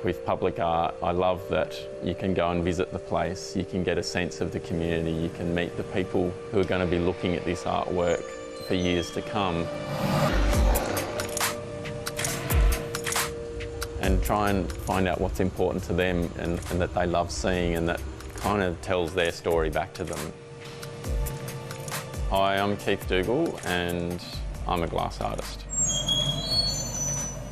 with public art, I love that you can go and visit the place, you can get a sense of the community, you can meet the people who are going to be looking at this artwork for years to come. And try and find out what's important to them and that they love seeing, and that kind of tells their story back to them. Hi, I'm Keith Dougall and I'm a glass artist.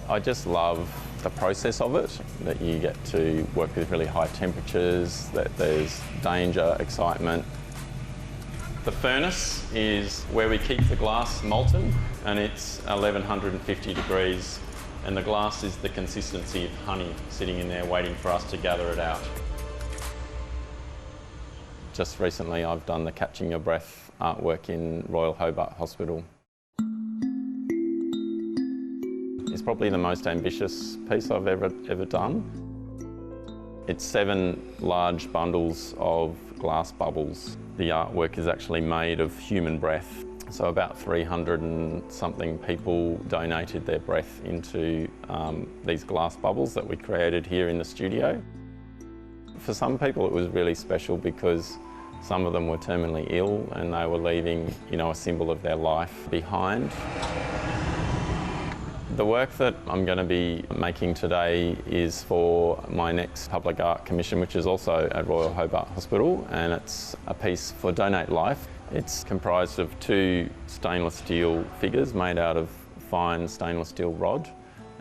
I just love the process of it, that you get to work with really high temperatures, that there's danger, excitement. The furnace is where we keep the glass molten, and it's 1150 degrees, and the glass is the consistency of honey sitting in there waiting for us to gather it out. Just recently I've done the Catching Your Breath artwork in Royal Hobart Hospital. It's probably the most ambitious piece I've ever done. It's 7 large bundles of glass bubbles. The artwork is actually made of human breath. So about 300 and something people donated their breath into these glass bubbles that we created here in the studio. For some people it was really special because some of them were terminally ill and they were leaving, a symbol of their life behind. The work that I'm going to be making today is for my next public art commission, which is also at Royal Hobart Hospital, and it's a piece for Donate Life. It's comprised of 2 stainless steel figures made out of fine stainless steel rod,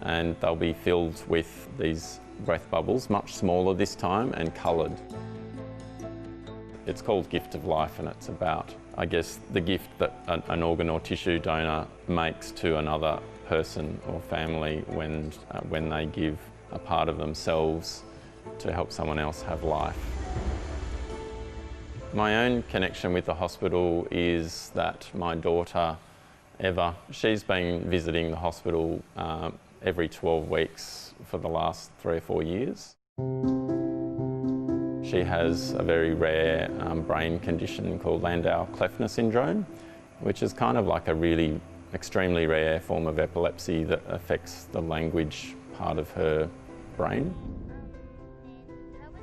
and they'll be filled with these breath bubbles, much smaller this time, and coloured. It's called Gift of Life, and it's about, I guess, the gift that an organ or tissue donor makes to another person or family when they give a part of themselves to help someone else have life. My own connection with the hospital is that my daughter, Eva, she's been visiting the hospital every 12 weeks for the last 3 or 4 years. She has a very rare brain condition called Landau-Kleffner syndrome, which is kind of like a really extremely rare form of epilepsy that affects the language part of her brain.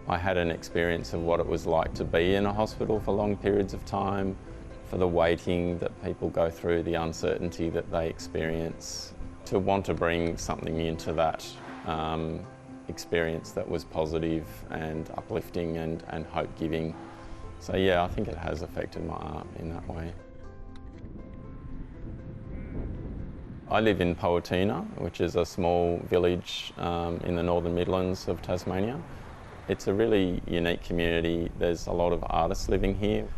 I had an experience of what it was like to be in a hospital for long periods of time, for the waiting that people go through, the uncertainty that they experience, to want to bring something into that experience that was positive and uplifting and hope-giving. So yeah, I think it has affected my art in that way. I live in Poatina, which is a small village in the northern Midlands of Tasmania. It's a really unique community. There's a lot of artists living here.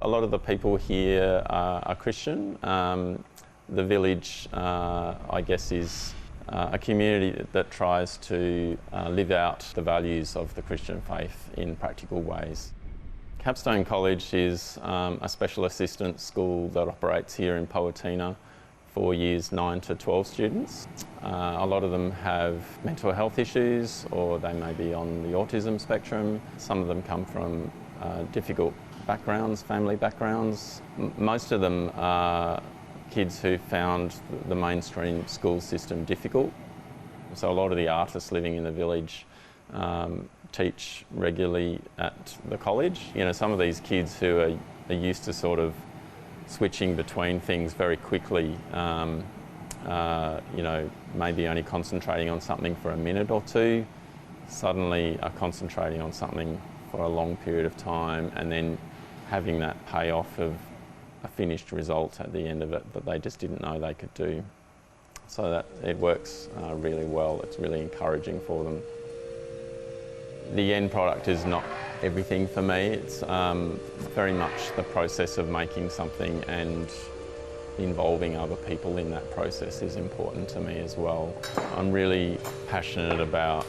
A lot of the people here are Christian. The village, I guess, is a community that tries to live out the values of the Christian faith in practical ways. Capstone College is a special assistance school that operates here in Poatina for years 9 to 12 students. A lot of them have mental health issues, or they may be on the autism spectrum. Some of them come from difficult backgrounds, family backgrounds. Most of them are kids who found the mainstream school system difficult. So a lot of the artists living in the village teach regularly at the college. Some of these kids who are used to sort of switching between things very quickly, maybe only concentrating on something for a minute or 2, suddenly are concentrating on something for a long period of time, and then having that payoff of a finished result at the end of it that they just didn't know they could do. So that it works really well. It's really encouraging for them. The end product is not everything for me. It's very much the process of making something, and involving other people in that process is important to me as well. I'm really passionate about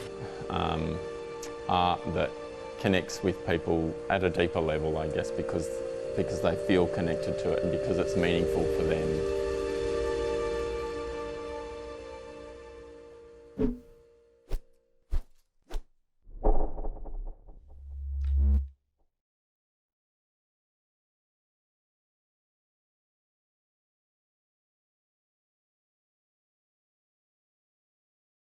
art that connects with people at a deeper level, I guess, because they feel connected to it and because it's meaningful for them.